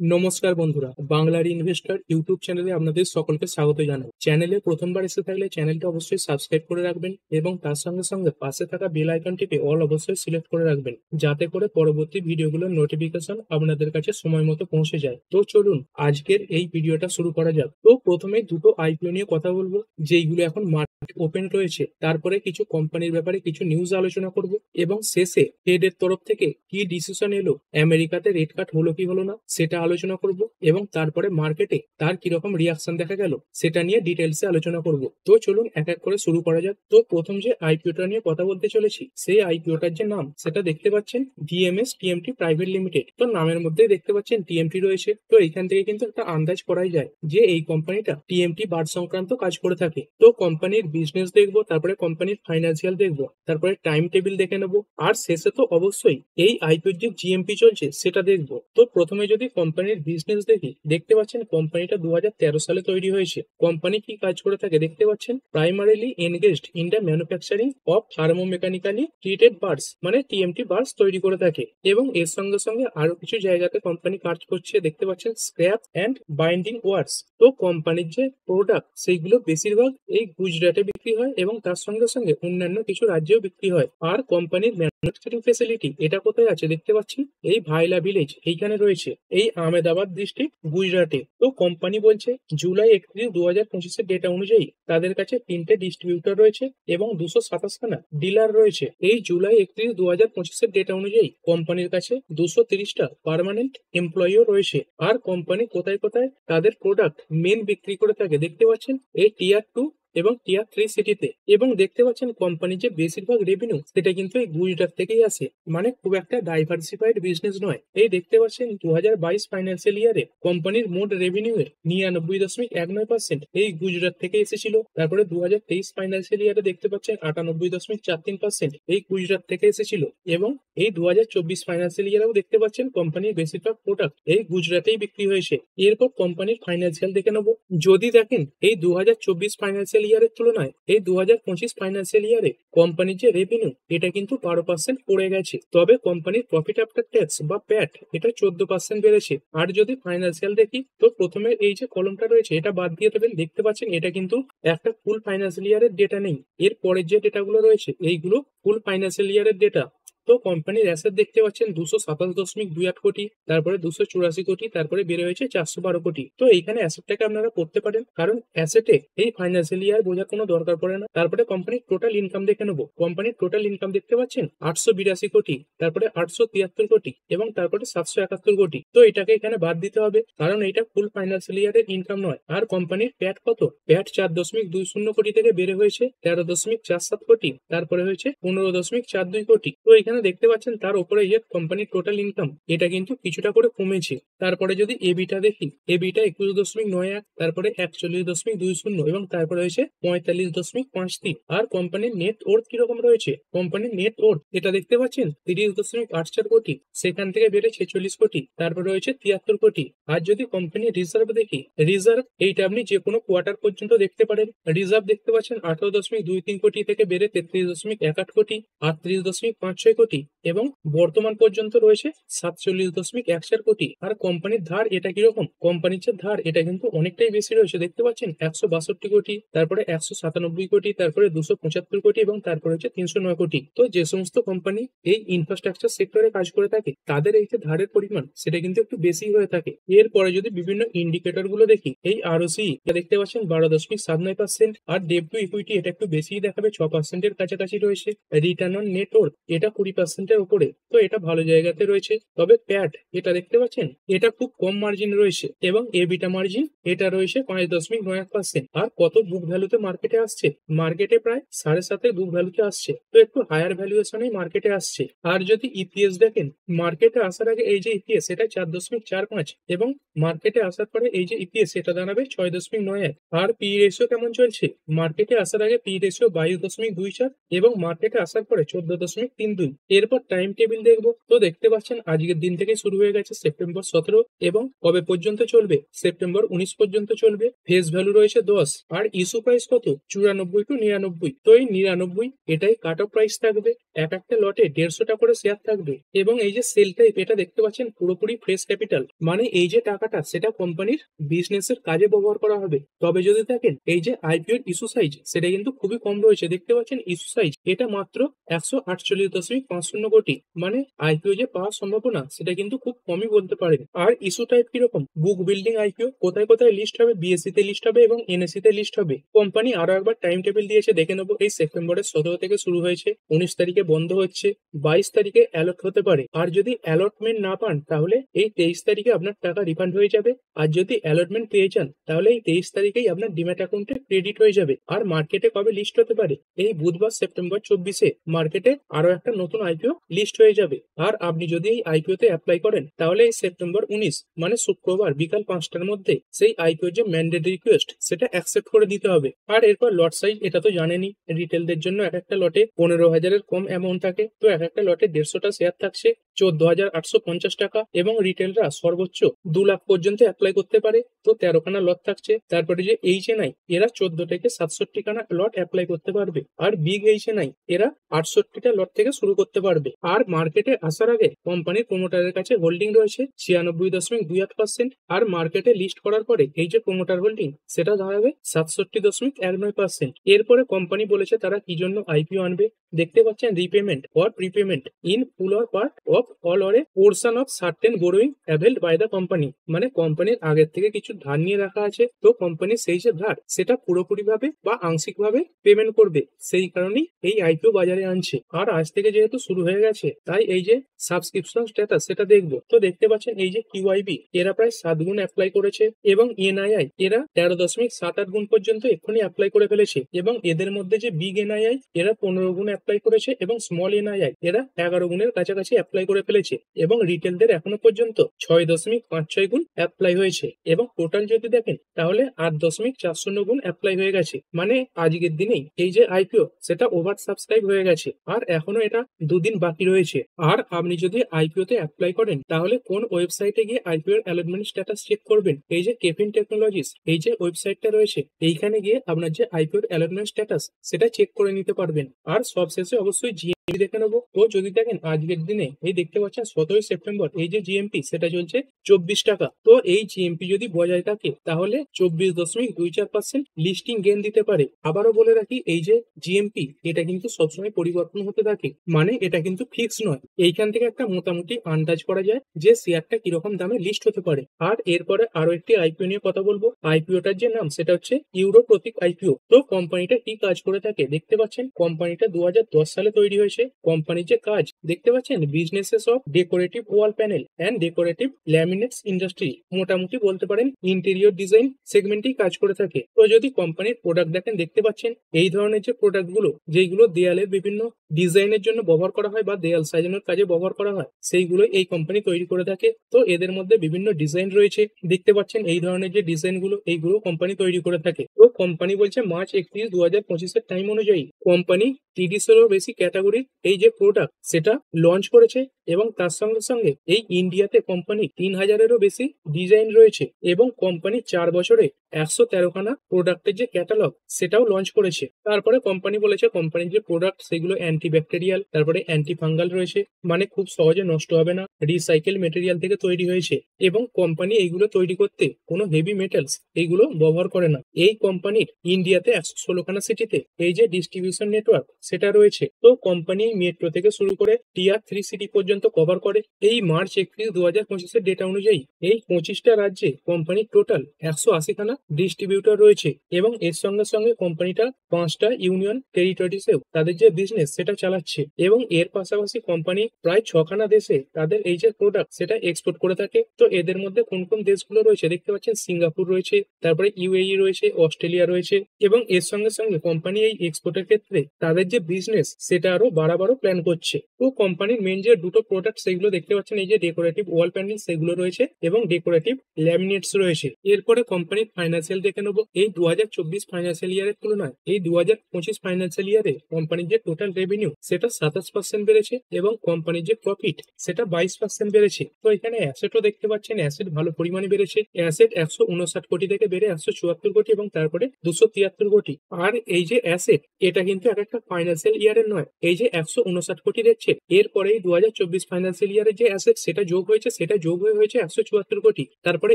নমস্কার বন্ধুরা, বাংলার ইনভেস্টর ইউটিউব চ্যানেলে আপনাদের সকলকে স্বাগত জানাই। চ্যানেলে প্রথমবার এসে থাকলে চ্যানেলটা অবশ্যই সাবস্ক্রাইব করে রাখবেন এবং তার সঙ্গে সঙ্গে পাশে থাকা বেল আইকনটিকে অল অবশ্যই সিলেক্ট করে রাখবেন, যাতে করে পরবর্তী ভিডিওগুলোর নোটিফিকেশন আপনাদের কাছে সময় মতো পৌঁছে যায়। তো চলুন আজকের এই ভিডিওটা শুরু করা যাক। তো প্রথমে দুটো আইপিও নিয়ে কথা বলবো, যেইগুলো এখন মার্কেট ওপেন রয়েছে। তারপরে কিছু কোম্পানির ব্যাপারে কিছু নিউজ আলোচনা করব এবং শেষে ফেডের তরফ থেকে কি ডিসিশন এলো, আমেরিকাতে রেট কাট হলো কি হলো না সেটা আলোচনা করব এবং তারপরে মার্কেটে তার কিরকম রিয়াকশন দেখা গেল সেটা নিয়ে ডিটেলসে আলোচনা করব। তো চলুন এক এক করে শুরু করা যাক। তো প্রথম যে আইপিওটা নিয়ে কথা বলতে চলেছি, সেই আইপিওটার যে নাম সেটা দেখতে পাচ্ছেন ডিএমএস টিএমটি প্রাইভেট লিমিটেড। তো নামের মধ্যেই দেখতে পাচ্ছেন টিএমটি রয়েছে। তো এইখান থেকে কিন্তু একটা আন্দাজ করাই যায় যে এই কোম্পানিটা টিএমটি বার সংক্রান্ত কাজ করে থাকে। তো কোম্পানির বিজনেস দেখবো, তারপরে কোম্পানির ফাইন্যান্সিয়াল দেখবো, তারপরে টাইম টেবিল দেখে নেবো, আর শেষে তো অবশ্যই এই আইপিওর যে জিএমপি চলছে সেটা দেখবো। তো প্রথমে যদি কোম্পানির বিজনেস দেখি, দেখতে পাচ্ছেন কোম্পানিটা 2013 সালে তৈরি হয়েছে। কোম্পানি কি কাজ করে থাকে দেখতে পাচ্ছেন, primarily engaged in the manufacturing of thermomechanically treated bars, মানে টিএমটি বার্স তৈরি করে থাকে। এবং এর সঙ্গে সঙ্গে আরো কিছু জায়গাতে কোম্পানি কাজ করছে, দেখতে পাচ্ছেন স্ক্র্যাপ অ্যান্ড বাইন্ডিং ওয়ার্কস। তো কোম্পানির যে প্রোডাক্ট সেইগুলো বেশিরভাগ এই গুজরাটে বিক্রি হয় এবং তার সঙ্গে সঙ্গে অন্যান্য কিছু রাজ্যেও বিক্রি হয়। আর কোম্পানির ম্যানুফ্যাকচারিং ফেসিলিটি এটা কোথায় আছে দেখতে পাচ্ছি, এই ভাইলা ভিলেজ এইখানে রয়েছে, এই আহমেদাবাদ ডিস্ট্রিক্ট গুজরাটে। তো কোম্পানি বলছে জুলাই 31, 2025 ডেটা অনুযায়ী তাদের কাছে 3টে ডিস্ট্রিবিউটর রয়েছে এবং 227খানা ডিলার রয়েছে। এই জুলাই 31, 2025 ডেটা অনুযায়ী কোম্পানির কাছে 230টা পার্মানেন্ট এমপ্লয়িও রয়েছে। আর কোম্পানি কোথায় কোথায় তাদের প্রোডাক্ট মেন বিক্রি করে থাকে দেখতে পাচ্ছেন, এই টিয়ার 2 এবং টিয়ার 3 সিটিতে। এবং দেখতে পাচ্ছেন কোম্পানির যে বেশিরভাগ রেভিনিউ সেটা কিন্তু এই গুজরাট থেকেই আসে, মানে খুব একটা ডাইভার্সিফাইড বিজনেস নয়। এই দেখতে পাচ্ছেন 2022 ফাইন্যান্সিয়াল ইয়ারে কোম্পানির মোট রেভিনিউ এর 99.19% এই গুজরাট থেকে এসেছিল। তারপরে 2023 ফাইন্যান্সিয়াল ইয়ারে দেখতে পাচ্ছেন 98.43% এই গুজরাট থেকে এসেছিল। এবং এই 2024 ফাইন্যান্সিয়াল ইয়ারেও দেখতে পাচ্ছেন কোম্পানির বেশিরভাগ প্রোডাক্ট এই গুজরাটেই বিক্রি হয়েছে। এরপর কোম্পানির ফাইন্যান্সিয়াল দেখে নেবো। যদি দেখেন এই 2024 ফাইন্যান্সিয়াল ইয়ারের তুলনায় এই 2025 ফাইন্যান্সিয়াল ইয়ারে কোম্পানির যে রেভিনিউ এটা কিন্তু 12% পড়ে গেছে। তবে কোম্পানির প্রফিট আফটার ট্যাক্স বা প্যাট এটা 14% বেড়েছে। আর যদি ফাইন্যান্সিয়াল দেখি, তো প্রথমে এই যে কলমটা রয়েছে এটা বাদ দিয়ে দেবেন, দেখতে পাচ্ছেন এটা কিন্তু একটা ফুল ফাইন্যান্সিয়াল ইয়ারের ডেটা নেই। এর পরের যে ডেটাগুলো রয়েছে এইগুলো ফুল ফাইন্যান্সিয়াল ইয়ারের ডেটা। তো কোম্পানির অ্যাসেট দেখতে পাচ্ছেন 227.28 কোটি, তারপরে 284 কোটি, তারপরে বেড়ে হয়েছে 412 কোটি। তো এইখানে অ্যাসেটটাকে আপনারা পড়তে পারেন, কারণ অ্যাসেটে এই ফাইন্যান্সিয়াল ইয়ার বোঝার কোনো দরকার পড়ে না। তারপরে কোম্পানির টোটাল ইনকাম দেখে নেবো। কোম্পানির টোটাল ইনকাম দেখতে পাচ্ছেন 882 কোটি, তারপরে 873 কোটি এবং তারপরে 771 কোটি। তো এটাকে এখানে বাদ দিতে হবে, কারণ এটা ফুল ফাইন্যান্সিয়াল ইয়ারের ইনকাম নয়। আর কোম্পানির প্যাট কত, প্যাট 4.20 কোটি থেকে বেড়ে হয়েছে 13.47 কোটি, তারপরে হয়েছে 15.42 কোটি। তো এখানে দেখতে পাচ্ছেন তার উপরে যে কোম্পানির টোটাল ইনকাম এটা কিন্তু কিছুটা করে কমেছে। তারপরে যদি এবিটা দেখি, এবিটা 21.91, তারপরে 41.20 এবং তারপরে হয়েছে 45.53। আর কোম্পানির নেট ওর্থ কিরকম রয়েছে, কোম্পানির নেট ওর্থ এটা দেখতে পাচ্ছেন 30.84 কোটি, সেখান থেকে বেড়ে 46 কোটি, তারপরে রয়েছে 73 কোটি। আর যদি কোম্পানির রিজার্ভ দেখি, রিজার্ভ এইটা আপনি যে কোনো কোয়ার্টার পর্যন্ত দেখতে পারেন। রিজার্ভ দেখতে পাচ্ছেন 18.23 কোটি থেকে বেড়ে 33.18 কোটি, 38.56 কোটি এবং বর্তমান পর্যন্ত রয়েছে 47.14 কোটি। আর কোম্পানির ধার এটা কিরকম, কোম্পানির যে ধার এটা কিন্তু অনেকটাই বেশি রয়েছে, দেখতে পাচ্ছেন 162 কোটি, তারপরে 197 কোটি, তারপরে 275 কোটি এবং তারপরে হচ্ছে 309 কোটি। তো যে সমস্ত কোম্পানি এই ইনফ্রাস্ট্রাকচার সেক্টরে কাজ করে থাকে তাদের এই যে ধারের পরিমাণ সেটা কিন্তু একটু বেশি হয়ে থাকে। এরপরে যদি বিভিন্ন ইন্ডিকেটর গুলো দেখি, এই আরওসি দেখতে পাচ্ছেন 12.79%, আর ডেট টু ইকুইটি এটা একটু বেশি দেখাবে, 6%-এর কাছাকাছি রয়েছে। রিটার্ন অন নেট ওর্থ এটা 20%-এর উপরে, তো এটা ভালো জায়গাতে রয়েছে। তবে প্যাট এটা দেখতে পাচ্ছেন এটা খুব কম মার্জিন রয়েছে এবং এবিটা মার্জিন এটা রয়েছে 5.91%। আর কত বুক ভ্যালুতে মার্কেটে আসছে, মার্কেটে প্রায় 7.5 বুক ভ্যালুতে আসছে, তো একটু হায়ার ভ্যালুয়েশনেই মার্কেটে আসছে। আর যদি ইপিএস দেখেন, মার্কেটে আসার আগে এই যে ইপিএস এটা 4.45 এবং মার্কেটে আসার পরে এই যে ইপিএস এটা দাঁড়াবে 6.91। আর পি রেশিও কেমন চলছে, মার্কেটে আসার আগে পি রেশিও 22.24 এবং মার্কেটে আসার পরে 14.32। এরপর টাইম টেবিল দেখবো। তো দেখতে পাচ্ছেন আজকের দিন থেকে শুরু হয়ে গেছে সেপ্টেম্বর 17 এবং কবে পর্যন্ত চলবে? সেপ্টেম্বর 19 পর্যন্ত চলবে। ফেস ভ্যালু রয়েছে 10 আর ইস্যু প্রাইস কত? 94 টু 99। তো এই 99 এটাই কাট অফ প্রাইস থাকবে। এক একটা লটে 150 টা করে শেয়ার থাকবে এবং এই যে সেল টাইপ এটা দেখতে পাচ্ছেন পুরোপুরি ফ্রেশ ক্যাপিটাল, মানে এই যে টাকাটা সেটা কোম্পানির বিজনেসের কাজে ব্যবহার করা হবে। তবে যদি দেখেন এই যে আইপিও এর ইস্যু সাইজ সেটা কিন্তু খুবই কম রয়েছে। দেখতে পাচ্ছেন ইস্যু সাইজ এটা মাত্র 148.50 কোটি, মানে আইপিও যে পাওয়ার সম্ভাবনা সেটা কিন্তু খুব কমই বলতে পারেন। আর ইস্যু টাইপ কিরকম? বুক বিল্ডিং আইপিও, কোথায় কোথায় লিস্ট হবে? বিএসসি তে লিস্ট হবে এবং এনএসসি তে লিস্ট হবে। কোম্পানি আরো একবার টাইম টেবিল দিয়েছে, দেখে নেবো। এই সেপ্টেম্বরের 17 থেকে শুরু হয়েছে, 19 তারিখে বন্ধ হচ্ছে, 22 তারিখে অ্যালট হতে পারে। আর যদি অ্যালটমেন্ট না পান তাহলে এই 23 তারিখে আপনার টাকা রিফান্ড হয়ে যাবে। আর যদি অ্যালটমেন্ট পেয়ে যান তাহলে এই 23 তারিখেই আপনার ডিম্যাট অ্যাকাউন্টে ক্রেডিট হয়ে যাবে। আর মার্কেটে কবে লিস্ট হতে পারে? এই বুধবার সেপ্টেম্বর 24-এ মার্কেটে আরো একটা নতুন আইপিও লিস্ট হয়ে যাবে। আর আপনি যদি এই আইপিও তে অ্যাপ্লাই করেন তাহলে এই সেপ্টেম্বর 19 মানে শুক্রবার বিকাল 5টার মধ্যে সেই আইপিও যে ম্যান্ডেট রিকোয়েস্ট সেটা অ্যাকসেপ্ট করে দিতে হবে। আর এরপর লট সাইজ এটা তো জানেনই, রিটেলদের জন্য এক একটা লটে 15,000-এর কম অ্যামাউন্ট থাকে। তো এক একটা লটে 150টা শেয়ার থাকছে, 14,850 টাকা এবং রিটেলরা সর্বোচ্চ 2 লাখ পর্যন্ত অ্যাপ্লাই করতে পারে। তো 13খানা লট থাকছে। তারপরে যে এইচএনআই এরা 14 থেকে 67খানা লট অ্যাপ্লাই করতে পারবে। আর বিগ এইচএনআই এরা 68টা লট থেকে শুরু করতে পারবে। আর মার্কেটে আসার আগে কোম্পানির প্রমোটারের কাছে হোল্ডিং রয়েছে 96.28%। আর মার্কেটে লিস্ট করার পরে এই যে প্রমোটার হোল্ডিং সেটা দাঁড়াবে 67.19%। এরপরে কোম্পানি বলেছে তারা কি জন্য আইপিও আনবে। দেখতে পাচ্ছেন repayment or prepayment in full or part of all or a portion of certain borrowing availed by the company, মানে কোম্পানির আগের থেকে কিছু ধার নিয়ে রাখা আছে, তো কোম্পানি সেই যে ধার সেটা পুরোপুরি ভাবে বা আংশিক ভাবে পেমেন্ট করবে। সেই কারণেই এই আইপিও বাজারে আনছে। আর আজ থেকে যেহেতু শুরু হয়ে গেছে তাই এই যে সাবস্ক্রিপশন স্ট্যাটাস সেটা দেখবো। তো দেখতে পাচ্ছেন এই যে কিউআইবি এরা প্রায় 7 গুণ অ্যাপ্লাই করেছে এবং এনআইআই এরা 13.78 গুণ পর্যন্ত এক্ষুনি অ্যাপ্লাই করে ফেলেছে। এবং এদের মধ্যে যে বিগ এনআইআই এরা 15 গুণ অ্যাপ্লাই করেছে এবং স্মল এনআইআই এরা 11 গুণের কাছাকাছি অ্যাপ্লাই করে ফেলেছে। এবং রিটেলদের এখনো পর্যন্ত 6.56 গুণ অ্যাপ্লাই হয়েছে এবং টোটাল যদি দেখেন তাহলে 8.40 গুণ অ্যাপ্লাই হয়ে গেছে। মানে আজকের দিনেই এই যে আইপিও সেটা ওভার সাবস্ক্রাইব হয়ে গেছে আর এখনো এটা দুদিন বাকি রয়েছে। আর আপনি যদি আইপিও তে অ্যাপ্লাই করেন তাহলে কোন ওয়েবসাইটে গিয়ে আইপিও এর অ্যালটমেন্ট স্ট্যাটাস চেক করবেন? এই যে কেফিন টেকনোলজিস এই যে ওয়েবসাইটটা রয়েছে এইখানে গিয়ে আপনার যে আইপিও এর অ্যালটমেন্ট স্ট্যাটাস সেটা চেক করে নিতে পারবেন। আর সবশেষে অবশ্যই জিএমপি দেখে নেবো। তো যদি দেখেন আজকের দিনে এই দেখতে পাচ্ছেন 17 সেপ্টেম্বর এই যে জিএমপি সেটা চলছে 24 টাকা। তো এই জিএমপি যদি বজায় থাকে তাহলে 24.24% লিস্টিং গেইন দিতে পারে। আবারও বলে রাখি এই যে জিএমপি এটা কিন্তু সবসময় পরিবর্তন হতে থাকে, মানে এটা কিন্তু ফিক্স নয়। এইখান থেকে একটা মোটামুটি আন্দাজ করা যায় যে শেয়ারটা কিরকম দামে লিস্ট হতে পারে। আর এরপরে আরো একটি আইপিও নিয়ে কথা বলবো। আইপিওটার যে নাম সেটা হচ্ছে ইউরো প্রতীক আইপিও। তো কোম্পানিটা কি কাজ করে থাকে দেখতে পাচ্ছেন, কোম্পানিটা 2010 সালে তৈরি হয়েছে। কোম্পানির যে কাজ দেখতে পাচ্ছেন businesses of decorative wall panel and decorative laminates industry, মোটামুটি বলতে পারেন ইন্টেরিয়র ডিজাইন সেগমেন্টেই কাজ করে থাকে। তো যদি কোম্পানির প্রোডাক্ট দেখেন দেখতে পাচ্ছেন এই ধরনের যে প্রোডাক্ট গুলো যেগুলো দেয়ালের বিভিন্ন ডিজাইনের জন্য ব্যবহার করা হয় বা দেয়াল সাজানোর কাজে ব্যবহার করা হয় সেইগুলো এই কোম্পানি তৈরি করে থাকে। তো এদের মধ্যে বিভিন্ন ডিজাইন রয়েছে, দেখতে পাচ্ছেন এই ধরনের যে ডিজাইন গুলো এইগুলো কোম্পানি তৈরি করে থাকে। তো কোম্পানি বলছে March 31, 2025 টাইম অনুযায়ী কোম্পানি 30-এরও বেশি ক্যাটাগরির এই যে প্রোডাক্ট সেটা লঞ্চ করেছে এবং তার সঙ্গে সঙ্গে এই ইন্ডিয়াতে কোম্পানি 3000-এরও বেশি ডিজাইন রয়েছে এবং কোম্পানি 4 বছরে 113খানা প্রোডাক্টের যে ক্যাটালগ সেটাও লঞ্চ করেছে। তারপরে কোম্পানি বলেছে কোম্পানির যে প্রোডাক্ট সেগুলো অ্যান্টি ব্যাকটেরিয়াল তারপরে অ্যান্টি ফাঙ্গাল রয়েছে, মানে খুব সহজে নষ্ট হবে না, রিসাইকেল মেটেরিয়াল থেকে তৈরি হয়েছে এবং কোম্পানি এইগুলো তৈরি করতে কোনো হেভি মেটালস এইগুলো ব্যবহার করে না। এই কোম্পানির ইন্ডিয়াতে 116খানা সিটিতে এই যে ডিস্ট্রিবিউশন নেটওয়ার্ক সেটা রয়েছে। তো কোম্পানি মেট্রো থেকে শুরু করে টিয়ার 3 সিটি পর্যন্ত কভার করে। এই March 31, 2025 ডেটা অনুযায়ী এই 25টা রাজ্যে কোম্পানির টোটাল 180খানা ডিস্ট্রিবিউটর রয়েছে এবং এর সঙ্গে সঙ্গে কোম্পানিটা 5টা ইউনিয়ন টেরিটরিজেও তাদের যে বিজনেস সেটা চালাচ্ছে এবং এর পাশাপাশি কোম্পানি প্রায় 6খানা দেশে তাদের এই যে প্রোডাক্ট সেটা এক্সপোর্ট করে থাকে। তো এদের মধ্যে কোন কোন দেশগুলো রয়েছে দেখতে পাচ্ছেন, সিঙ্গাপুর রয়েছে, তারপরে ইউএই রয়েছে, অস্ট্রেলিয়া রয়েছে এবং এর সঙ্গে সঙ্গে কোম্পানি এই এক্সপোর্টের ক্ষেত্রে তাদের যে বিজনেস সেটা আরো বাড়াবারও প্ল্যান করছে। তো কোম্পানির মেন যে দুটো প্রোডাক্ট সেগুলো দেখতে পাচ্ছেন এই যে ডেকোরেটিভ ওয়াল প্যানেল সেগুলো রয়েছে এবং ডেকোরেটিভ ল্যামিনেটস রয়েছে। এরপরে কোম্পানির ফাইন্যান্সিয়াল দেখে নেবো। এই 2024 ফাইন্যান্সিয়াল ইয়ারের তুলনায় এই 2025 ফাইন্যান্সিয়াল ইয়ারে কোম্পানির যে টোটাল রেভিনিউ সেটা 27% বেড়েছে এবং কোম্পানির যে প্রফিট সেটা 22% বেড়েছে। তো এখানে অ্যাসেটও দেখতে পাচ্ছেন, অ্যাসেট ভালো পরিমাণে বেড়েছে। অ্যাসেট 159 কোটি থেকে বেড়ে 174 কোটি এবং তারপরে 273 কোটি। আর এই যে অ্যাসেট এটা কিন্তু এক একটা ফাইন্যান্সিয়াল ইয়ারের নয়। এই যে 159 কোটি দেখছে এরপরে 2024 ফাইন্যান্সিয়াল ইয়ারের যে অ্যাসেট সেটা যোগ হয়েছে, সেটা যোগ হয়ে হয়েছে 174 কোটি। তারপরে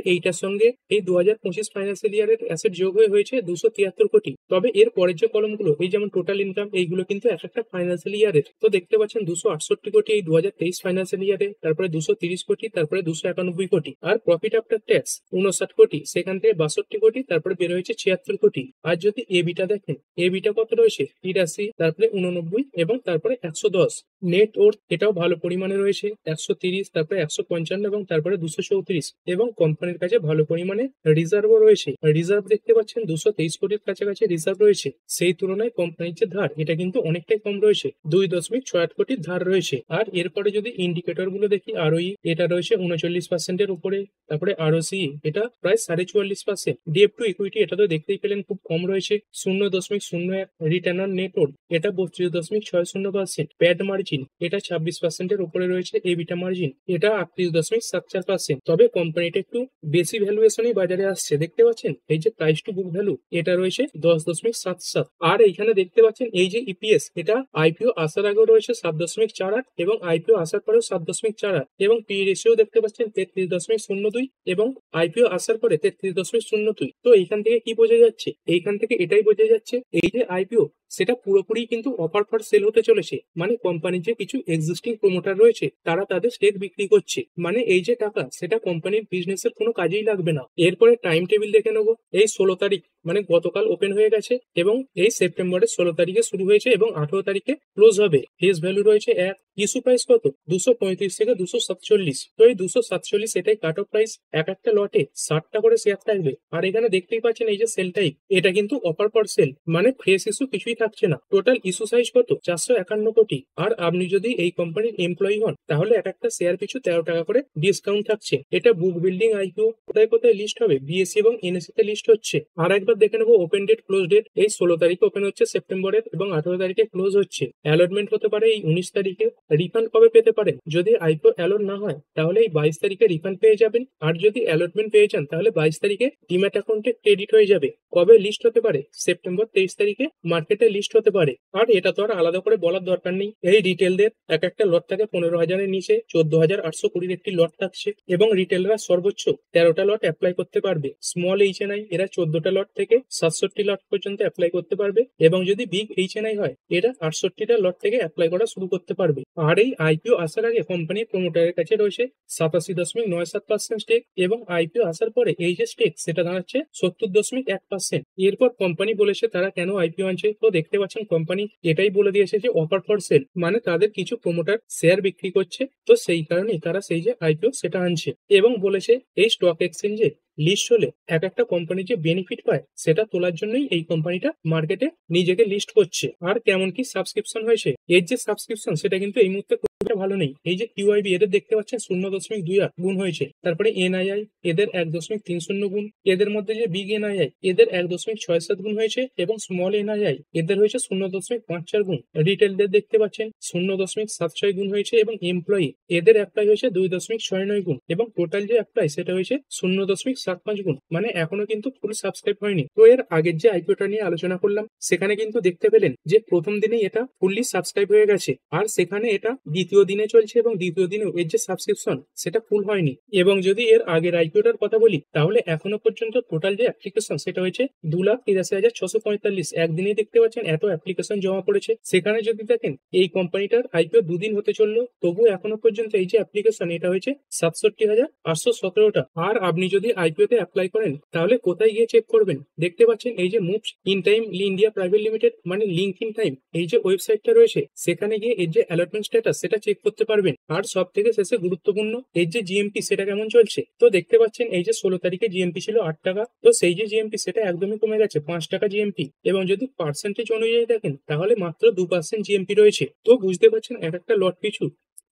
এইটার সঙ্গে এই 2025 ফাইন্যান্সিয়াল ইয়ারের অ্যাসেট যোগ হয়ে হয়েছে 273 কোটি। তবে এর পরের যে কলমগুলো এই যেমন টোটাল ইনকাম এইগুলো কিন্তু এক একটা ফাইন্যান্সিয়াল ইয়ারের। তো দেখতে পাচ্ছেন 268 কোটি এই 2023 ফাইন্যান্সিয়াল ইয়ারে, তারপরে 230 কোটি, তারপরে 291 কোটি। আর প্রফিট আফটার ট্যাক্স 59 কোটি, সেখান থেকে 62 কোটি, তারপরে বের হয়েছে 76 কোটি। আর যদি এবিটা দেখেন, এবিটা কত রয়েছে 83, তারপরে 89 এবং তারপরে 110। নেট ওর্থ এটাও ভালো পরিমাণে রয়েছে 130, তারপরে 155 এবং তারপরে 234। এবং কোম্পানির কাছে ভালো পরিমাণে রিজার্ভও রয়েছে। রিজার্ভ দেখতে পাচ্ছেন 223 কোটির কাছাকাছি রিজার্ভ রয়েছে। সেই তুলনায় কোম্পানির যে ধার এটা কিন্তু অনেকটাই কম রয়েছে, 2.68 কোটির ধার রয়েছে। আর এরপরে যদি ইন্ডিকেটর গুলো দেখি, আরওই এটা রয়েছে 39%-এর উপরে, তারপরে আরওসি এটা প্রায় 44.5%। ডিএফ টু ইকুইটি এটা তো দেখতেই পেলেন খুব কম রয়েছে 0.01। রিটার্ন অন নেট ওর্থ এটা 32.60%। প্যাড মার্জিন এটা 26%-এর উপরে রয়েছে। এবিটা মার্জিন এটা 38.74%। তবে কোম্পানিটা একটু বেশি ভ্যালুয়েশনই বাজারে আসছে, দেখতে পাচ্ছেন এই যে প্রাইস টু বুক ভ্যালু এটা রয়েছে 10.77। আর এইখানে দেখতে পাচ্ছেন এই যে ইপিএস এটা আইপিও আসার আগেও রয়েছে 7.48 এবং আইপিও আসার পরেও 7.48 এবং পি রেশিও দেখতে পাচ্ছেন 33.02 এবং আইপিও আসার পরে 33.02। তো এইখান থেকে কি বোঝা যাচ্ছে, এইখান থেকে এটাই বোঝা যাচ্ছে এই যে আইপিও সেটা পুরোপুরি কিন্তু অফার ফর সেল হতে চলেছে। মানে কোম্পানির যে কিছু এক্সিস্টিং প্রমোটার রয়েছে তারা তাদের স্টেক বিক্রি করছে, মানে এই যে টাকা সেটা কোম্পানির বিজনেসের কোনো কাজেই লাগবে না। এরপরে টাইম টেবিল দেখে নেবো। এই 16 তারিখ মানে গতকাল ওপেন হয়ে গেছে এবং এই সেপ্টেম্বরের 16 তারিখে শুরু হয়েছে এবং 18 তারিখে ক্লোজ হবে। ফেস ভ্যালু রয়েছে 1। ইস্যু প্রাইস কত 235 থেকে 247। তো এই 247 এটাই কাট অফ প্রাইস। এক একটা লটে 60টা করে শেয়ার থাকবে। আর এখানে দেখতেই পাচ্ছেন এই যে সেল টাইপ এটা কিন্তু অফার ফর সেল, মানে ফ্রেশ ইস্যু কিছুই থাকছে না। টোটাল ইস্যু সাইজ কত 451 কোটি। আর আপনি যদি এই কোম্পানির এমপ্লয়ি হন তাহলে এক একটা শেয়ার পিছু 13 টাকা করে ডিসকাউন্ট থাকছে। এটা বুক বিল্ডিং আইকিউ কোথায় কোথায় লিস্ট হবে, বিএসসি এবং এনএসসি তে লিস্ট হচ্ছে। আর একবার দেখে নেবো ওপেন ডেট ক্লোজ ডেট। এই 16 তারিখে ওপেন হচ্ছে সেপ্টেম্বরের এবং 18 তারিখে ক্লোজ হচ্ছে। অ্যালটমেন্ট হতে পারে এই 19 তারিখে। রিফান্ড কবে পেতে পারেন, যদি আইপিও অ্যালট না হয় তাহলে এই 22 তারিখে রিফান্ড পেয়ে যাবেন। আর যদি অ্যালটমেন্ট পেয়ে যান তাহলে 22 তারিখে ডিম্যাট অ্যাকাউন্টে ক্রেডিট হয়ে যাবে। কবে লিস্ট হতে পারে, সেপ্টেম্বর 23 তারিখে মার্কেটে লিস্ট হতে পারে। আর এটা তো আর আলাদা করে বলার দরকার নেই। এই রিটেলদের এক একটা লট থাকে 15,000-এর নিচে 14,820 একটি লট থাকছে এবং রিটেলরা সর্বোচ্চ 13টা লট অ্যাপ্লাই করতে পারবে। স্মল এইচএনআই এরা 14টা লট থেকে 67 লট পর্যন্ত অ্যাপ্লাই করতে পারবে এবং যদি বিগ এইচএনআই হয় এরা 68টা লট থেকে অ্যাপ্লাই করা শুরু করতে পারবে। আর এই আইপিও আসার আগে কোম্পানির প্রমোটারের কাছে রয়েছে 87.97% স্টেক এবং আইপিও আসার পরে এই যে স্টেক সেটা দাঁড়াচ্ছে 70.1%। এরপর কোম্পানি বলেছে তারা কেন আইপিও আনছে। তো দেখতে পাচ্ছেন কোম্পানি এটাই বলে দিয়েছে যে অফার ফর সেল, মানে তাদের কিছু প্রমোটার শেয়ার বিক্রি করছে, তো সেই কারণেই তারা সেই যে আইপিও সেটা আনছে। এবং বলেছে এই স্টক এক্সচেঞ্জে লিস্ট হলে এক একটা কোম্পানি যে বেনিফিট পায় সেটা তোলার জন্যই এই কোম্পানিটা মার্কেটে নিজেকে লিস্ট করছে। আর কেমন কি সাবস্ক্রিপশন হয়েছে, এর যে সাবস্ক্রিপশন সেটা কিন্তু এই মুহূর্তে ভালো নেই। এই যে কিউআইবি এদের দেখতে পাচ্ছেন 0.28 গুণ হয়েছে। তারপরে এনআইআই এদের 1.30 গুণ। এদের মধ্যে যে বিগ এনআইআই এদের 1.67 গুণ হয়েছে এবং স্মল এনআইআই এদের হয়েছে 0.54 গুণ। রিটেলদের দেখতে পাচ্ছেন 0.76 গুণ হয়েছে এবং এমপ্লয়ি এদের অ্যাপ্লাই হয়েছে 2.69 গুণ এবং টোটাল যে অ্যাপ্লাই সেটা হয়েছে 0.75 গুণ। মানে এখনো কিন্তু ফুল সাবস্ক্রাইব হয়নি। তো এর আগের যে আইপিওটা নিয়ে আলোচনা করলাম সেখানে কিন্তু দেখতে পেলেন যে প্রথম দিনেই এটা ফুললি সাবস্ক্রাইব হয়ে গেছে আর সেখানে এটা দ্বিতীয় দিনে চলছে এবং দ্বিতীয় দিনেও এর যে সাবস্ক্রিপশন সেটা ফুল হয়নি। এবং যদি এর আগের আইপিওটার কথা বলি তাহলে এখনো পর্যন্ত টোটাল যে অ্যাপ্লিকেশন সেটা হয়েছে 2,83,645। একদিনে দেখতে পাচ্ছেন এত অ্যাপ্লিকেশন জমা পড়েছে। সেখানে যদি দেখেন এই কোম্পানিটার আইপিও দুদিন হতে চললো তবু এখনো পর্যন্ত এই যে অ্যাপ্লিকেশন এটা হয়েছে 67,817টা। আর আপনি যদি আইপিও তে অ্যাপ্লাই করেন তাহলে কোথায় গিয়ে চেক করবেন, দেখতে পাচ্ছেন এই যে moves in time India private limited মানে লিঙ্ক ইন টাইম এই যে ওয়েবসাইটটা রয়েছে সেখানে গিয়ে এর যে অ্যালটমেন্ট স্ট্যাটাস সেটা চেক করতে পারবেন। আর সব থেকে শেষে গুরুত্বপূর্ণ এর যে জিএমপি সেটা কেমন চলছে। তো দেখতে পাচ্ছেন এই যে 16 তারিখে জিএমপি ছিল 8 টাকা, তো সেই যে জিএমপি সেটা একদমই কমে গেছে 5 টাকা জিএমপি এবং যদি পার্সেন্টেজ অনুযায়ী দেখেন তাহলে মাত্র 2% জিএমপি রয়েছে। তো বুঝতে পারছেন এক একটা লট পিছু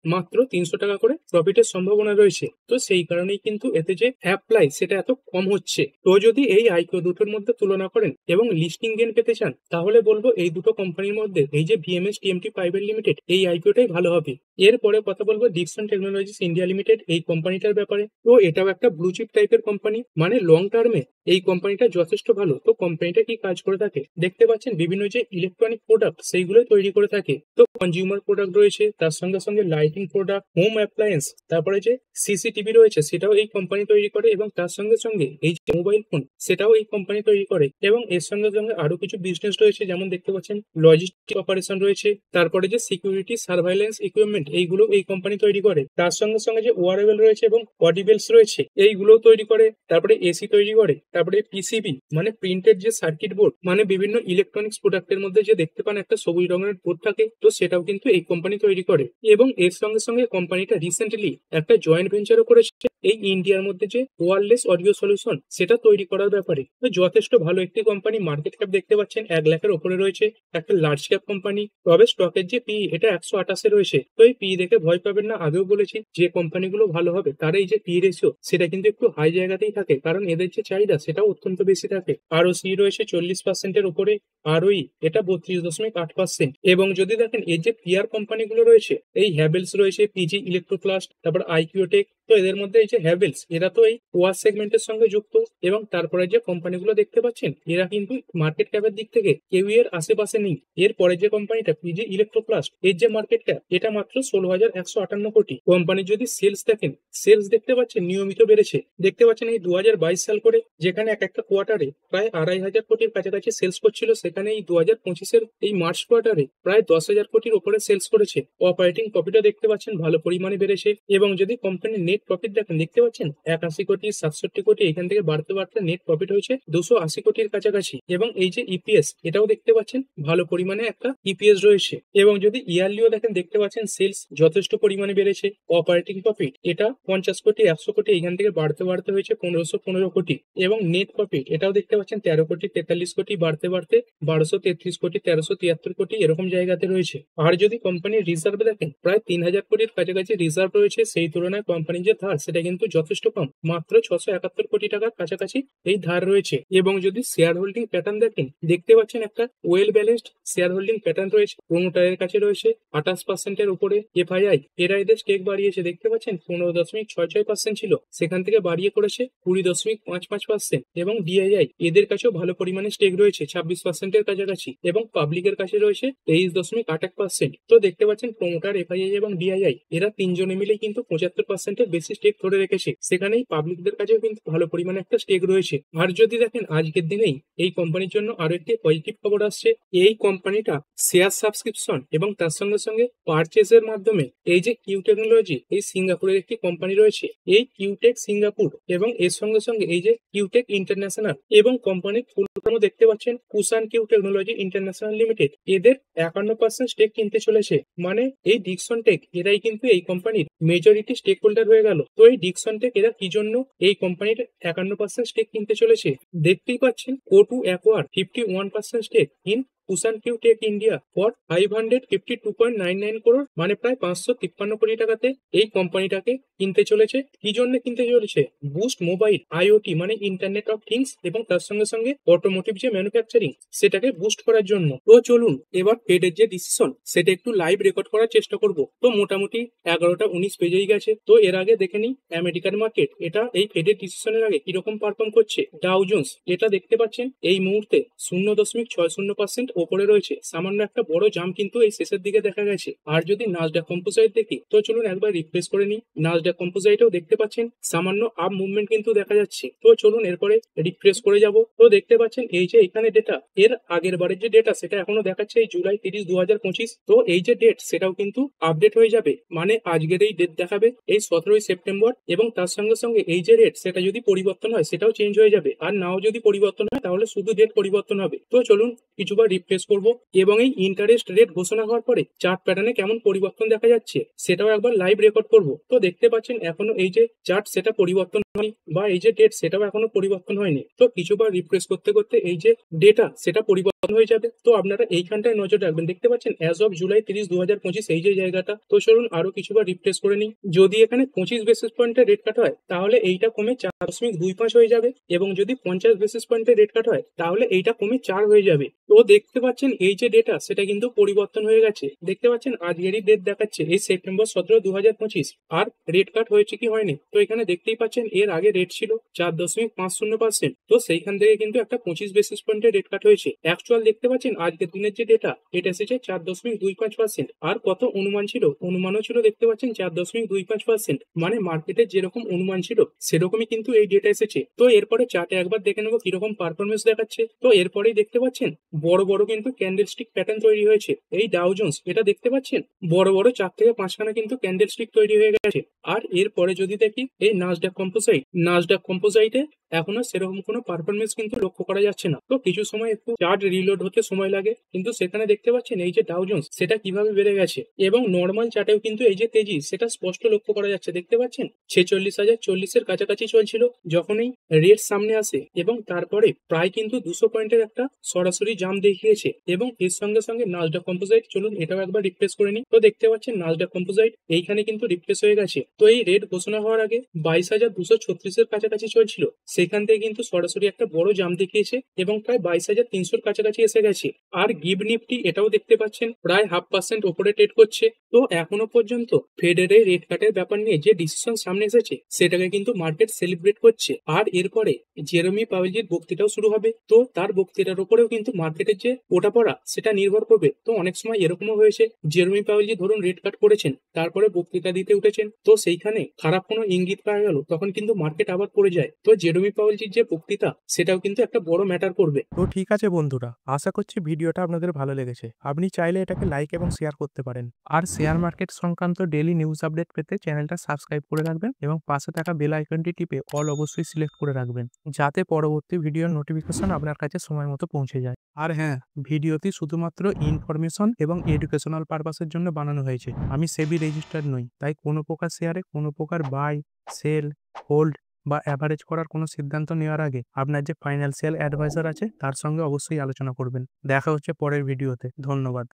মাত্র 300 টাকা করে প্রফিটের সম্ভাবনা রয়েছে। তো সেই কারণেই কিন্তু এতে যে অ্যাপ্লাই সেটা এত কম হচ্ছে। তো যদি এই আইপিও দুটোর মধ্যে তুলনা করেন এবং লিস্টিং গেইন পেতে চান, তাহলে বলবো এই দুটো কোম্পানির মধ্যে এই যে ভিএমএস টিএমটি প্রাইভেট লিমিটেড এই আইপিওটাই ভালো হবে। এরপরে কথা বলবো ডিকসন টেকনোলজিস ইন্ডিয়া লিমিটেড এই কোম্পানিটার ব্যাপারে। তো এটাও একটা ব্লু চিপ টাইপের কোম্পানি, মানে লং টার্মে এই কোম্পানিটা যথেষ্ট ভালো। তো কোম্পানিটা কি কাজ করে থাকে দেখতে পাচ্ছেন, বিভিন্ন যে ইলেকট্রনিক প্রোডাক্ট সেইগুলো তৈরি করে থাকে। তো কনজিউমার প্রোডাক্ট রয়েছে, তার সঙ্গে সঙ্গে লাইটিং প্রোডাক্ট, হোম অ্যাপ্লায়েন্স, তারপরে যে সিসিটিভি রয়েছে সেটাও এই কোম্পানি তৈরি করে, এবং তার সঙ্গে সঙ্গে এই যে মোবাইল ফোন সেটাও এই কোম্পানি তৈরি করে। এবং এর সঙ্গে সঙ্গে আরো কিছু বিজনেস রয়েছে, যেমন দেখতে পাচ্ছেন লজিস্টিক অপারেশন রয়েছে, তারপরে যে সিকিউরিটি সার্ভাইলেন্স ইকুইপমেন্ট এইগুলো এই কোম্পানি তৈরি করে। তার সঙ্গে সঙ্গে যে ওয়ারেবল রয়েছে এবং অডিবেলস রয়েছে এইগুলোও তৈরি করে। তারপরে এসি তৈরি করে, তারপরে পিসিবি মানে প্রিন্টেড যে সার্কিট বোর্ড, মানে বিভিন্ন ইলেকট্রনিক্স প্রোডাক্টের মধ্যে যে দেখতে পান একটা সবুজ রঙের বোর্ড থাকে, তো সেটাও কিন্তু এই কোম্পানি তৈরি করে। এবং এর সঙ্গে সঙ্গে কোম্পানিটা রিসেন্টলি একটা জয়েন্ট ভেঞ্চারও করেছে এই ইন্ডিয়ার মধ্যে যে ওয়্যারলেস অডিও সলিউশন সেটা তৈরি করার ব্যাপারে। তো যথেষ্ট ভালো একটি কোম্পানি। মার্কেট ক্যাপ দেখতে পাচ্ছেন 1 লাখের ওপরে রয়েছে, একটা লার্জ ক্যাপ কোম্পানি। তবে স্টকের যে পি এটা 128-এ রয়েছে। তো এই পি দেখে ভয় পাবেন না, আগেও বলেছি যে কোম্পানিগুলো ভালো হবে তার এই যে পি রেশিও সেটা কিন্তু একটু হাই জায়গাতেই থাকে, কারণ এদের যে চাহিদা সেটাও অত্যন্ত বেশি থাকে। আরও সি রয়েছে 40%-এর উপরে, আরওই এটা 32.8%। এবং যদি দেখেন এই যে পিআর কোম্পানিগুলো রয়েছে, এই হ্যাভেলস রয়েছে, পিজি ইলেকট্রোপ্লাস্ট, তারপর আইকিউটেক। তো এদের মধ্যে এই যে হ্যাভেলস এরা তো এই ওয়াশ সেগমেন্টের সঙ্গে যুক্ত, এবং তারপরে যে কোম্পানিগুলো দেখতে পাচ্ছেন এরা কিন্তু মার্কেট ক্যাপের দিক থেকে কেউ এর আশেপাশে নেই। এরপরে যে কোম্পানিটা পিজি ইলেকট্রোপ্লাস্ট এর যে মার্কেট ক্যাপ এটা মাত্র 16,158 কোটি। কোম্পানির যদি সেলস দেখেন, সেলস দেখতে পাচ্ছেন নিয়মিত বেড়েছে। দেখতে পাচ্ছেন এই 2022 সাল করে যেখানে এক একটা কোয়ার্টারে প্রায় 2,500 কোটির কাছাকাছি সেলস করছিল, সেখানে এই 2025-এর এই মার্চ কোয়ার্টারে প্রায় 10,000 কোটির উপরে সেলস করেছে। অপারেটিং প্রফিটও দেখতে পাচ্ছেন ভালো পরিমাণে বেড়েছে। এবং যদি কোম্পানির নেট প্রফিট দেখেন, দেখতে পাচ্ছেন 81 কোটি, 67 কোটি, এখান থেকে বাড়তে বাড়তে নেট প্রফিট হয়েছে 280 কোটির কাছাকাছি। এবং এই যে ইপিএস এটাও দেখতে পাচ্ছেন ভালো পরিমাণে একটা ইপিএস রয়েছে। এবং যদি ইয়ারলিও দেখেন, দেখতে পাচ্ছেন সেলস যথেষ্ট পরিমাণে বেড়েছে। অপারেটিং প্রফিট এটা 50 কোটি, 100 কোটি, এখান থেকে বাড়তে বাড়তে হয়েছে 1,515 কোটি। এবং নেট প্রফিট এটাও দেখতে পাচ্ছেন 13 কোটি, 43 কোটি, বাড়তে বাড়তে 1,233 কোটি, 1,373 কোটি এরকম জায়গাতে রয়েছে। আর যদি কোম্পানির রিজার্ভ দেখেন, প্রায় 3,000 কোটির কাছাকাছি রিজার্ভ রয়েছে। সেই তুলনায় কোম্পানির যে ধার সেটা কিন্তু যথেষ্ট কম, মাত্র 671 কোটি টাকার কাছাকাছি এই ধার রয়েছে। এবং যদি শেয়ার হোল্ডিং প্যাটার্ন দেখেন, দেখতে পাচ্ছেন একটা well balanced share holding pattern রয়েছে। প্রোমোটারের কাছে রয়েছে 28%-এর উপরে এফআইআই। এরা এদের স্টেক বাড়িয়েছে, দেখতে পাচ্ছেন 15.66% ছিল, সেখান থেকে বাড়িয়ে করেছে 20.55%। এবং ডিআইআই এদের কাছেও ভালো পরিমাণে স্টেক রয়েছে 26%-এর কাছাকাছি, এবং পাবলিকের কাছে রয়েছে 23.81%। তো দেখতে পাচ্ছেন প্রোমোটার, এফআইআই এবং ডিআইআই এরা তিনজনে মিলেই কিন্তু 75%-এর বেশি স্টেক ধরে রেখেছে। সেখানেই পাবলিকদের কাছেও কিন্তু ভালো পরিমাণে একটা স্টেক রয়েছে। আর যদি দেখেন আজকের দিনেই এই কোম্পানির জন্য আরো একটি পজিটিভ খবর আসছে। এই কোম্পানিটা শেয়ার সাবস্ক্রিপশন এবং তার সঙ্গে সঙ্গে পারচেজের মাধ্যমে এই যে কিউ টেকনোলজি এই সিঙ্গাপুরের একটি কোম্পানি রয়েছে, এই কিউটেক সিঙ্গাপুর, এবং এর সঙ্গে সঙ্গে এই যে কিউটেক ইন্টারন্যাশনাল এবং কোম্পানির ফুল ফর্ম দেখতে পাচ্ছেন কুসান কিউ টেকনোলজি ইন্টারন্যাশনাল লিমিটেড, এদের 51% স্টেক কিনতে চলেছে। মানে এই ডিকসন টেক এরাই কিন্তু এই কোম্পানির মেজরিটি স্টেক হোল্ডার হয়ে গেল। তো এই ডিকসন টেক এরা কি জন্য এই কোম্পানির 51% স্টেক কিনতে চলেছে, দেখতেই পাচ্ছেন। O2 অ্যাকোয়ার 51% স্টেক ইন কুসান Q tech India for 552.99 crore, মানে প্রায় 553 কোটি টাকাতে এই কোম্পানিটাকে কিনতে চলেছে। কি জন্য কিনতে চলেছে? বুস্ট মোবাইল আইওটি মানে ইন্টারনেট অফ থিংস, এবং তার সঙ্গে সঙ্গে অটোমোটিভ যে ম্যানুফ্যাকচারিং সেটাকে বুস্ট করার জন্য। তো চলুন এবার ফেডের যে ডিসিশন সেটা একটু লাইভ রেকর্ড করার চেষ্টা করব। তো মোটামুটি 11:19 বেজেই গেছে। তো এর আগে দেখে নিই আমেরিকান মার্কেট এটা এই ফেডের ডিসিশনের আগে কিরকম পারফর্ম করছে। ডাউ জোন্স এটা দেখতে পাচ্ছেন এই মুহূর্তে 0.60% ওপরে রয়েছে। সামান্য একটা বড় জাম্প কিন্তু এই শেষের দিকে দেখা গেছে। আর যদি নাসডাক কম্পোজাইট দেখি, তো চলুন একবার রিফ্রেশ করে নিই। নাসডাক কম্পোজাইটেও দেখতে পাচ্ছেন সামান্য আপ মুভমেন্ট কিন্তু দেখা যাচ্ছে। তো চলুন এরপরে রিফ্রেশ করে যাব। তো দেখতে পাচ্ছেন এই যে এখানে ডেটা, এর আগের বারের যে ডেটা সেটা এখনো দেখাচ্ছে এই জুলাই 30, 2025। তো এই যে ডেট সেটাও কিন্তু আপডেট হয়ে যাবে, মানে আজকের এই ডেট দেখাবে এই 17ই সেপ্টেম্বর। এবং তার সঙ্গে সঙ্গে এই যে রেট সেটা যদি পরিবর্তন হয় সেটাও চেঞ্জ হয়ে যাবে, আর নাও যদি পরিবর্তন হয় তাহলে শুধু ডেট পরিবর্তন হবে। তো চলুন কিছুবার রিফ্রেশ করব এবং এই ইন্টারেস্ট রেট ঘোষণা হওয়ার পরে চার্ট প্যাটার্নে কেমন পরিবর্তন দেখা যাচ্ছে সেটাও একবার লাইভ রেকর্ড করব। তো দেখতে পাচ্ছেন এখনো এই যে চার্ট সেটা পরিবর্তন হয়নি বা এই যে ডেট সেটাও এখনো পরিবর্তন হয়নি। তো কিছুবার রিফ্রেশ করতে করতে এই যে ডেটা সেটা পরিবর্তন হয়ে যাবে। তো আপনারা এইখানটায় নজর রাখবেন। দেখতে পাচ্ছেন অ্যাজ অফ জুলাই 30, 2025 এই যে জায়গাটা। তো চলুন আরো কিছুবার রিফ্রেশ করে নিই। যদি এখানে 25 বেসিস পয়েন্টের রেট কাট হয় তাহলে এইটা কমে 4.25 হয়ে যাবে এবং যদি 50 বেসিস পয়েন্টের রেট কাট হয় তাহলে এইটা কমে 4 হয়ে যাবে। তো দেখতে পাচ্ছেন এই যে ডেটা সেটা কিন্তু পরিবর্তন হয়ে গেছে। দেখতে পাচ্ছেন আজকেরই ডেট দেখাচ্ছে এই সেপ্টেম্বর 17, 2025। আর রেট কাট হয়েছে কি হয়নি তো এখানে দেখতেই পাচ্ছেন এর আগে রেট ছিল 4.50%। তো সেইখান থেকে কিন্তু একটা 25 বেসিস পয়েন্টের রেট কাট হয়েছে। অ্যাকচুয়াল দেখতে পাচ্ছেন আজকের দিনের যে ডেটা এটা এসেছে 4.25%। আর কত অনুমান ছিল, অনুমানও ছিল দেখতে পাচ্ছেন 4.25%। মানে মার্কেটে যেরকম অনুমান ছিল সেরকমই কিন্তু এই ডেটা এসেছে। তো এরপরে চার্টে একবার দেখে নেবো কিরকম পারফরমেন্স দেখাচ্ছে। তো এরপরেই দেখতে পাচ্ছেন বড় বড় কিন্তু ক্যান্ডেলস্টিক প্যাটার্ন তৈরি হয়েছে। এই ডাউ জোন্স এটা দেখতে পাচ্ছেন বড় বড় 4 থেকে 5খানা কিন্তু ক্যান্ডেলস্টিক তৈরি হয়ে গেছে। আর এরপরে যদি দেখি এই নাসডাক কম্পোজাইটে এখনো সেরকম কোনো পারফরমেন্স কিন্তু লক্ষ্য করা যাচ্ছে না। তো কিছু সময় একটু চার্ট রিলোড হতে সময় লাগে, কিন্তু সেখানে দেখতে পাচ্ছেন এই যে ডাউ জোন্স সেটা কিভাবে বেড়ে গেছে এবং নর্মাল চার্টেও কিন্তু এই যে তেজি সেটা স্পষ্ট লক্ষ্য করা যাচ্ছে। দেখতে পাচ্ছেন 46,040 কাছাকাছি চলছিল যখনই রেট সামনে আসে এবং তারপরে প্রায় কিন্তু 200 পয়েন্টের একটা সরাসরি জাম্প দেখিয়েছে এবং এর সঙ্গে সঙ্গে নাসডাক কম্পোজাইট, চলুন এটাও একবার রিফ্রেশ করে নিই। তো দেখতে পাচ্ছেন নাসডাক কম্পোজাইট এইখানে কিন্তু রিফ্রেশ হয়ে গেছে। তো এই রেট ঘোষণা হওয়ার আগে 22,236 কাছাকাছি চলছিল, সেখান থেকে কিন্তু সরাসরি একটা বড় জাম্প দেখিয়েছে এবং প্রায় 22,300 কাছাকাছি এসে গেছে। আর গিভ নিফটি এটাও দেখতে পাচ্ছেন প্রায় 0.5% ওপরে ট্রেড করছে। তো এখনো পর্যন্ত ফেডের রেট কাটের ব্যাপার নিয়ে যে ডিসিশন সামনে এসেছে সেটাকে কিন্তু মার্কেট সেলিব্রেট করছে। আর এরপরে জেরেমি পাওয়েলজির বক্তৃতাও শুরু হবে। তো তার বক্তৃতার উপরেও কিন্তু মার্কেটের যে ওঠা পড়া সেটা নির্ভর করবে। তো অনেক সময় এরকমও হয়েছে জেরেমি পাওয়েলজি ধরুন রেট কাট করেছেন, তারপরে বক্তৃতা দিতে উঠেছেন, তো সেইখানে খারাপ কোনো ইঙ্গিত পাওয়া গেল, তখন কিন্তু মার্কেট আবার পড়ে যায়। তো জেরেমি পাওয়েলজির যে বক্তৃতা সেটাও কিন্তু একটা বড় ম্যাটার করবে। তো ঠিক আছে বন্ধুরা, আশা করছি ভিডিওটা আপনাদের ভালো লেগেছে। আপনি চাইলে এটাকে লাইক এবং শেয়ার করতে পারেন। আর শেয়ার মার্কেট সংক্রান্ত ডেইলি নিউজ আপডেট পেতে চ্যানেলটা সাবস্ক্রাইব করে রাখবেন এবং পাশে থাকা বেল আইকনটি টিপে অল অবশ্যই সিলেক্ট করে রাখবেন, যাতে পরবর্তী ভিডিওর নোটিফিকেশন আপনার কাছে সময় মতো পৌঁছে যায়। আর হ্যাঁ, ভিডিওটি শুধুমাত্র ইনফরমেশন এবং এডুকেশনাল পারপাসের জন্য বানানো হয়েছে। আমি সেবি রেজিস্টার্ড নই, তাই কোনো প্রকার শেয়ারে কোনো প্রকার বাই, সেল, হোল্ড বা অ্যাভারেজ করার কোনো সিদ্ধান্ত নেওয়ার আগে আপনার যে ফাইন্যান্সিয়াল অ্যাডভাইজার আছে তার সঙ্গে অবশ্যই আলোচনা করবেন। দেখা হচ্ছে পরের ভিডিওতে। ধন্যবাদ।